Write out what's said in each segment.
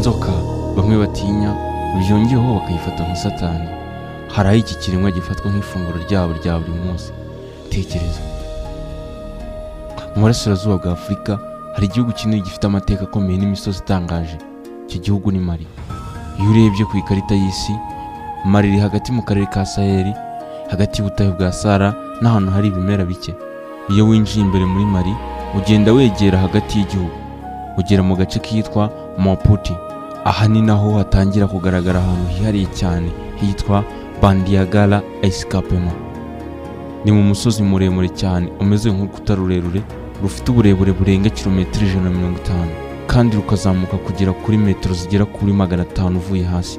inzoka bamwe batinya byongeyeho bakayifata nka satani. Hari aho iki kiremwa gifatwa nk'ifunguro ryabo rya buri munsi. Tekereza, mu burasirazuba bwa Afurika hari igihugu kinini gifite amateka akomeye n'imisozi itangaje. Iki gihugu ni Mali. Iyo urebye ku ikarita y'isi, Mali iri hagati mu karere ka Sahel, hagati y'ubutayu bwa Sahara n'ahantu hari ibimera bike. Iyo winjiye imbere muri Mali, ugenda wegera hagati y'igihugu, ugera mu gace kitwa Maputo. Aha ni naho hatangira kugaragara ahantu hihariye cyane hitwa Bandiagara Escarpement. Ni mu musozi muremure cyane umeze nk'urukuta rurerure rufite uburebure burenga kilometero 150 kandi rukazamuka kugera kuri metero zigera kuri 500 uvuye hasi.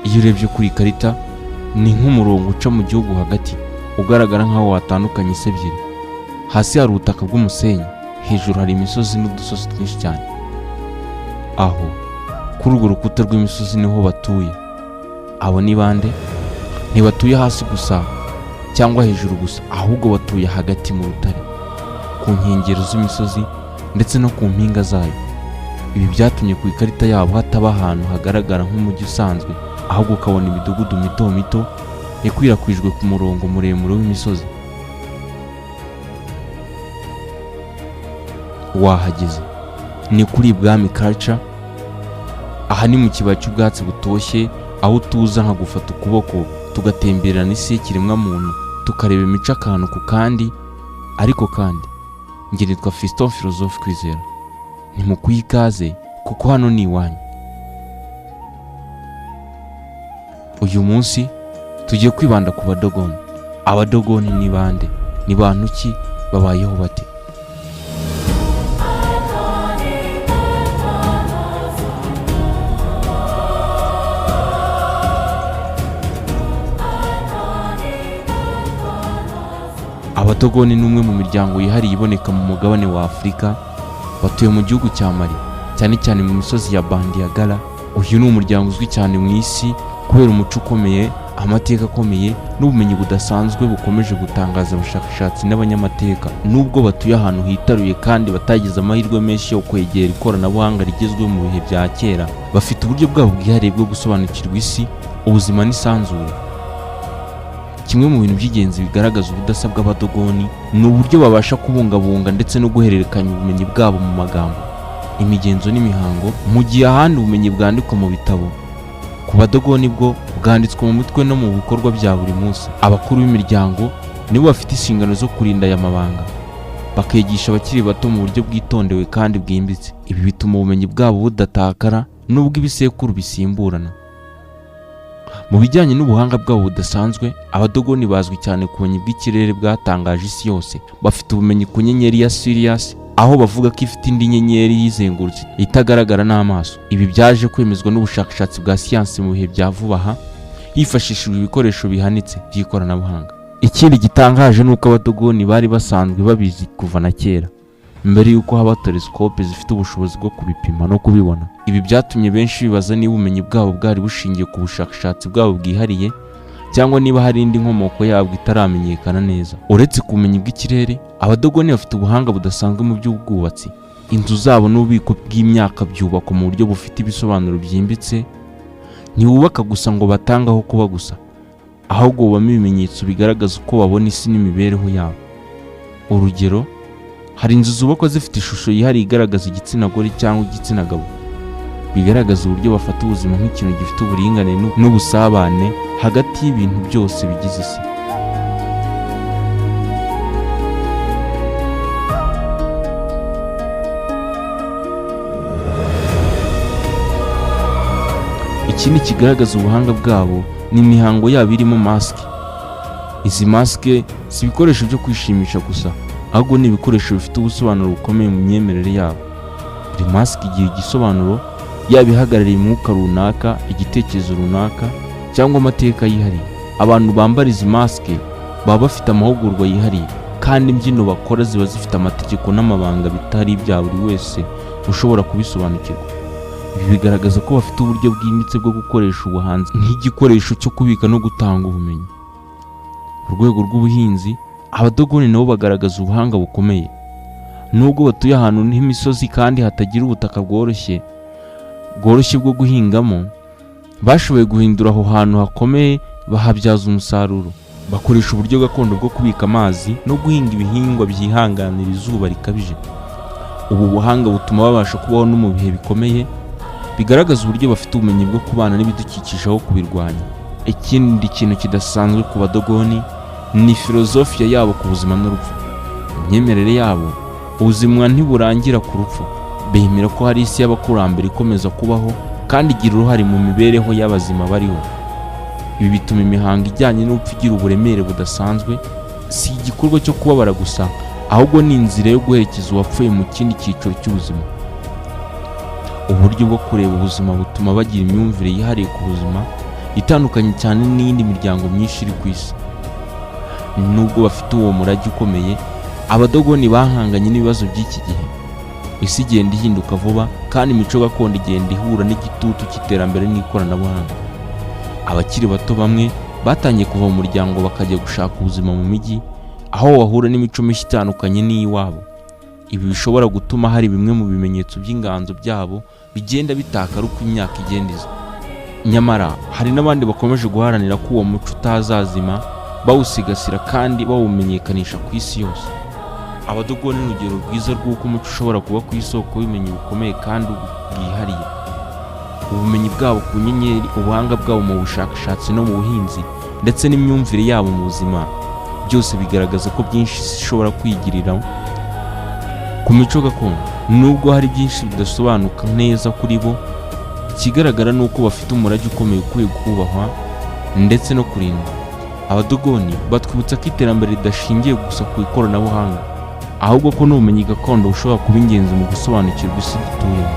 Iyo urebye kuri ikarita ni nk'umurongo uca mu gihugu hagati ugaragara nkaho watandukanye isi ebyiri. Hasi hari ubutaka bw'umusenyi, hejuru hari imisozi n'udusozi twinshi cyane. Aho kuri urwo rukuta rw'imisozi niho batuye. Abo ni bande? Ntibatuye hasi gusa cyangwa hejuru gusa, ahubwo batuye hagati mu rutare, ku nkengero z'imisozi ndetse no ku mpinga zayo. Ibi byatumye ku ikarita yabo hataba ahantu hagaragara nk'umujyi usanzwe, ahubwo ukabona imidugudu mito mito yakwirakwijwe ku murongo muremure w'imisozi. Wahageze ni kuri Bwami Culture. Aha ni mu kibaya cy'ubwatsi butoshye, aho tuza nka gufata ukuboko tugatemberera n'isi y'ikiremwa muntu, tukareba imico akantu ku kandi. Ariko kandi njye nitwa Fiston Philosophe Kwizera. Ntimukwiye ikaze kuko hano ni iwanyu. Uyu munsi tugiye kwibanda ku badogoni. Abadogoni ni bande? Ni bantu ki? Babayeho bate? Abadogoni ni umwe mu miryango yihariye iboneka mu mugabane wa Afurika. Batuye mu gihugu cya Mali, cyane cyane mu misozi ya Bandiagara. Uyu ni umuryango uzwi cyane mu isi kubera umuco ukomeye, amateka akomeye n'ubumenyi budasanzwe bukomeje gutangaza abashakashatsi n'abanyamateka. Nubwo batuye ahantu hitaruye kandi batagize amahirwe menshi yo kwegera ikoranabuhanga rigezweho mu bihe bya kera, bafite uburyo bwabo bwihariye bwo gusobanukirwa isi, ubuzima n'isanzure. Kimwe mu bintu by'ingenzi bigaragaza ubudasa bw'abadogoni ni uburyo babasha kubungabunga ndetse no guhererekanya ubumenyi bwabo mu magambo, imigenzo n'imihango, mu gihe ahandi ubumenyi bwandikwa mu bitabo. Ku badogoni bwo bwanditswe mu mitwe no mu bikorwa bya buri munsi. Abakuru b'imiryango nibo bafite inshingano zo kurinda aya mabanga, bakigisha abakiri bato mu buryo bwitondewe kandi bwimbitse. Ibi bituma ubumenyi bwabo budatakara nubwo ibisekuru bisimburana. Mu bijyanye n'ubuhanga bwabo budasanzwe, abadogoni bazwi cyane ku bumenyi bw'ikirere bwatangaje isi yose. Bafite ubumenyi ku nyenyeri ya Sirius, aho bavuga ko ifite indi nyenyeri yizengurutse itagaragara n'amaso. Ibi byaje kwemezwa n'ubushakashatsi bwa siyansi mu bihe bya vuba aha, hifashishijwe ibikoresho bihanitse by'ikoranabuhanga. Ikindi gitangaje ni uko abadogoni bari basanzwe babizi kuva na kera, mbere y'uko haba telescope zifite ubushobozi bwo kubipima no kubibona. Ibi byatumye benshi bibaza niba ubumenyi bwabo bwari bushingiye ku bushakashatsi bwabo bwihariye cyangwa niba hari indi nkomoko yabwo itaramenyekana neza. Uretse ku bumenyi bw'ikirere, abadogoni bafite ubuhanga budasanzwe mu by'ubwubatsi. Inzu zabo n'ububiko bw'imyaka byubakwa mu buryo bufite ibisobanuro byimbitse. Ntibubaka gusa ngo batange aho kuba gusa, ahubwo bubamo ibimenyetso bigaragaza uko babona isi n'imibereho yabo. Urugero, hari inzu zubakwa zifite ishusho yihariye igaragaza igitsina gore cyangwa igitsina gabo, bigaragaza uburyo bafata ubuzima nk'ikintu gifite uburinganire n'ubusabane hagati y'ibintu byose bigize isi. Ikindi kigaragaza ubuhanga bwabo ni imihango yabo irimo masike. Izi masike si ibikoresho byo kwishimisha gusa, ahubwo ni ibikoresho bifite ubusobanuro bukomeye mu myemerere yabo. Buri masike igira igisobanuro, yaba ihagarariye umwuka runaka, igitekerezo runaka cyangwa amateka yihariye. Abantu bambara izi masike baba bafite amahugurwa yihariye, kandi imbyino bakora ziba zifite amategeko n'amabanga bitari ibya buri wese ushobora kubisobanukirwa. Ibi bigaragaza ko bafite uburyo bwimbitse bwo gukoresha ubuhanzi nk'igikoresho cyo kubika no gutanga ubumenyi. Ku rwego rw'ubuhinzi, abadogoni nabo bagaragaza ubuhanga bukomeye. Nubwo batuye ahantu h'imisozi kandi hatagira ubutaka bworoshye, bworoshye bwo guhingamo, bashoboye guhindura aho hantu hakomeye bahabyaza umusaruro. Bakoresha uburyo gakondo bwo kubika amazi no guhinga ibihingwa byihanganira izuba rikabije. Ubu buhanga butuma babasha kubaho no mu bihe bikomeye, bigaragaza uburyo bafite ubumenyi bwo kubana n'ibidukikije aho kubirwanya. Ikindi kintu kidasanzwe ku badogoni ni filozofiya yabo ku buzima n'urupfu. Imyemerere yabo, ubuzima ntiburangira ku rupfu. Bemera ko hari isi y'abakurambere ikomeza kubaho kandi igira uruhare mu mibereho y'abazima bariho. Ibi bituma imihango ijyanye n'urupfu igira uburemere budasanzwe, si igikorwa cyo kubabara gusa, ahubwo ni inzira yo guherekeza uwapfuye mu kindi cyiciro cy'ubuzima. Uburyo bwo kureba ubuzima butuma bagira imyumvire yihariye ku buzima, itandukanye cyane n'iyindi miryango myinshi iri ku isi. Nubwo bafite uwo murage ukomeye, abadogoni bahanganye n'ibibazo by'iki gihe. Isi igenda ihinduka vuba kandi imico gakondo igenda ihura n'igitutu cy'iterambere n'ikoranabuhanga. Abakiri bato bamwe batangiye kuva mu muryango bakajya gushaka ubuzima mu mijyi, aho bahura n'imico mishya itandukanye n'iy'iwabo. Ibi bishobora gutuma hari bimwe mu bimenyetso by'inganzo byabo bigenda bitakara uko imyaka igenda iza. Nyamara hari n'abandi bakomeje guharanira ko uwo muco utazazima, bawusigasira kandi bawumenyekanisha ku isi yose. Abadogoni ni urugero rwiza rw'uko umuco ushobora kuba ku isoko y'ubumenyi bukomeye kandi bwihariye. Ubumenyi bwabo ku nyenyeri, ubuhanga bwabo mu bushakashatsi no mu buhinzi, ndetse n'imyumvire yabo mu buzima, byose bigaragaza ko byinshi ishobora kwigirira ku mico gakondo. Nubwo hari byinshi bidasobanuka neza kuri bo, ikigaragara ni uko bafite umurage ukomeye ukwiye kubahwa ndetse no kurindwa. Abadogoni batwibutsa ko iterambere ridashingiye gusa ku ikoranabuhanga, ahubwo ko n'ubumenyi gakondo bushobora kuba ingenzi mu gusobanukirwa isi dutuyemo.